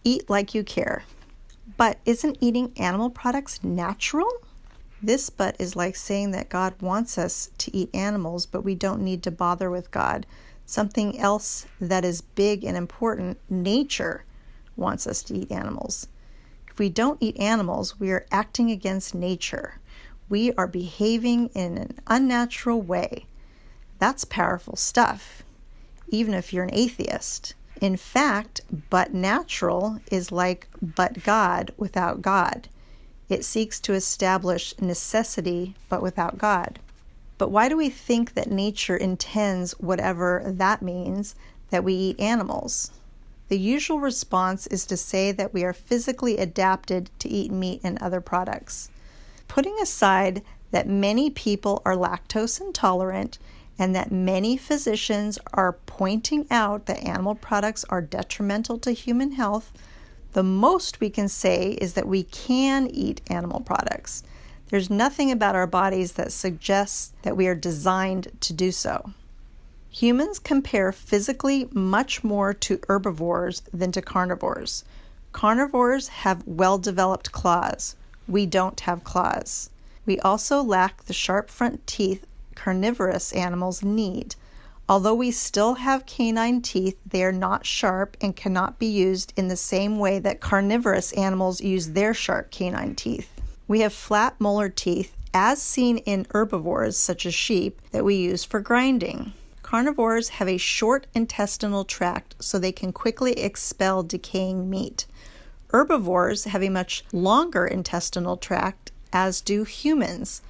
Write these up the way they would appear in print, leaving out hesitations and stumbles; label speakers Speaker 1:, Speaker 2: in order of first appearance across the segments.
Speaker 1: eat like you care. But isn't eating animal products natural? This but is like saying that God wants us to eat animals, but we don't need to bother with God. Something else that is big and important, nature wants us to eat animals. If we don't eat animals, we are acting against nature. We are behaving in an unnatural way. That's powerful stuff, even if you're an atheist. In fact, but natural is like but God without God. It seeks to establish necessity but without God. But why do we think that nature intends, whatever that means, that we eat animals? The usual response is to say that we are physically adapted to eat meat and other products. Putting aside that many people are lactose intolerant and that many physicians are pointing out that animal products are detrimental to human health, the most we can say is that we can eat animal products. There's nothing about our bodies that suggests that we are designed to do so. Humans compare physically much more to herbivores than to carnivores. Carnivores have well-developed claws. We don't have claws. We also lack the sharp front teeth carnivorous animals need. Although we still have canine teeth, they are not sharp and cannot be used in the same way that carnivorous animals use their sharp canine teeth. We have flat molar teeth, as seen in herbivores such as sheep, that we use for grinding. Carnivores have a short intestinal tract so they can quickly expel decaying meat. Herbivores have a much longer intestinal tract, as do humans.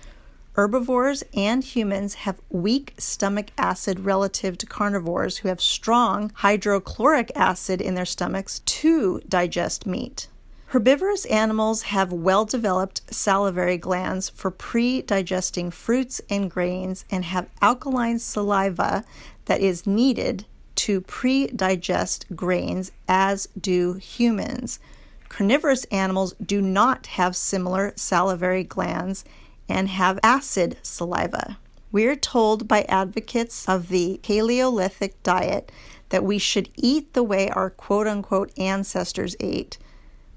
Speaker 1: Herbivores and humans have weak stomach acid relative to carnivores who have strong hydrochloric acid in their stomachs to digest meat. Herbivorous animals have well-developed salivary glands for pre-digesting fruits and grains and have alkaline saliva that is needed to pre-digest grains, as do humans. Carnivorous animals do not have similar salivary glands and have acid saliva. We're told by advocates of the Paleolithic diet that we should eat the way our quote-unquote ancestors ate.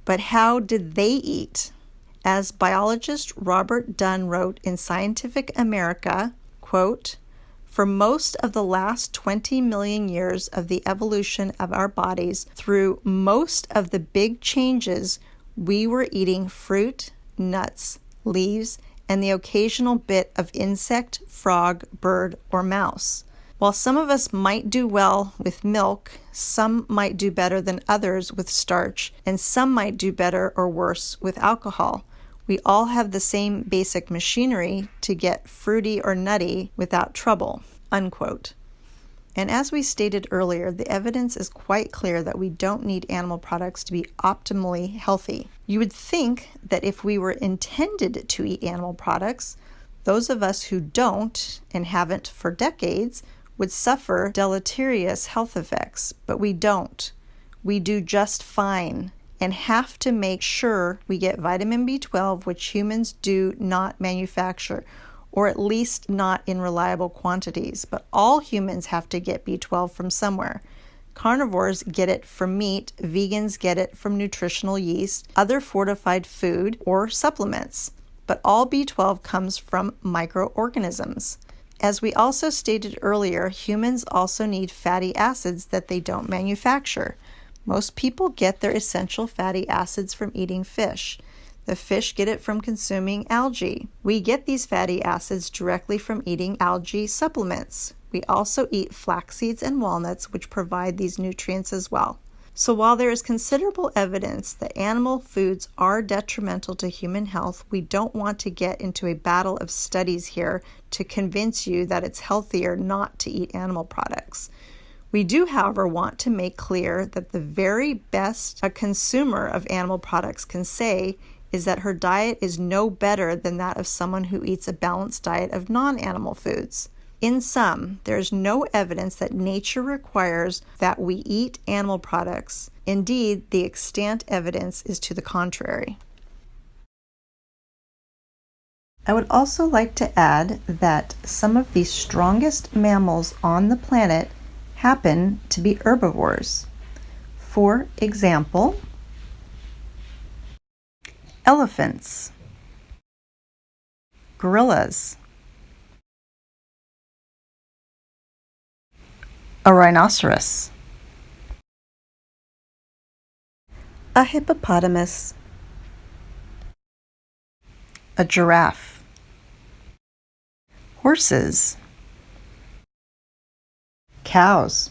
Speaker 1: But how did they eat? As biologist Robert Dunn wrote in Scientific America, quote, "For most of the last 20 million years of the evolution of our bodies, through most of the big changes, we were eating fruit, nuts, leaves, and the occasional bit of insect, frog, bird, or mouse. While some of us might do well with milk, some might do better than others with starch, and some might do better or worse with alcohol. We all have the same basic machinery to get fruity or nutty without trouble," unquote. And as we stated earlier, the evidence is quite clear that we don't need animal products to be optimally healthy. You would think that if we were intended to eat animal products, those of us who don't and haven't for decades would suffer deleterious health effects, but we don't. We do just fine and have to make sure we get vitamin B12, which humans do not manufacture, or at least not in reliable quantities. But all humans have to get B12 from somewhere. Carnivores get it from meat, vegans get it from nutritional yeast, other fortified food, or supplements. But all B12 comes from microorganisms. As we also stated earlier, humans also need fatty acids that they don't manufacture. Most people get their essential fatty acids from eating fish. The fish get it from consuming algae. We get these fatty acids directly from eating algae supplements. We also eat flax seeds and walnuts, which provide these nutrients as well. So while there is considerable evidence that animal foods are detrimental to human health, we don't want to get into a battle of studies here to convince you that it's healthier not to eat animal products. We do, however, want to make clear that the very best a consumer of animal products can say is that her diet is no better than that of someone who eats a balanced diet of non-animal foods. In sum, there is no evidence that nature requires that we eat animal products. Indeed, the extant evidence is to the contrary. I would also like to add that some of the strongest mammals on the planet happen to be herbivores. For example, elephants, gorillas, a rhinoceros, a hippopotamus, a giraffe, horses, cows,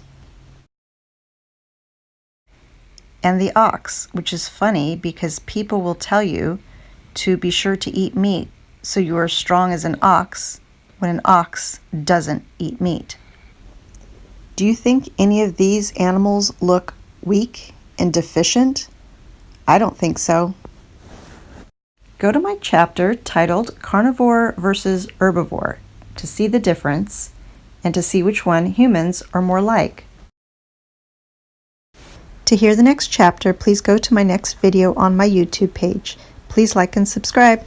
Speaker 1: and the ox, which is funny because people will tell you to be sure to eat meat so you are strong as an ox when an ox doesn't eat meat. Do you think any of these animals look weak and deficient? I don't think so. Go to my chapter titled Carnivore versus Herbivore to see the difference and to see which one humans are more like. To hear the next chapter, please go to my next video on my YouTube page. Please like and subscribe.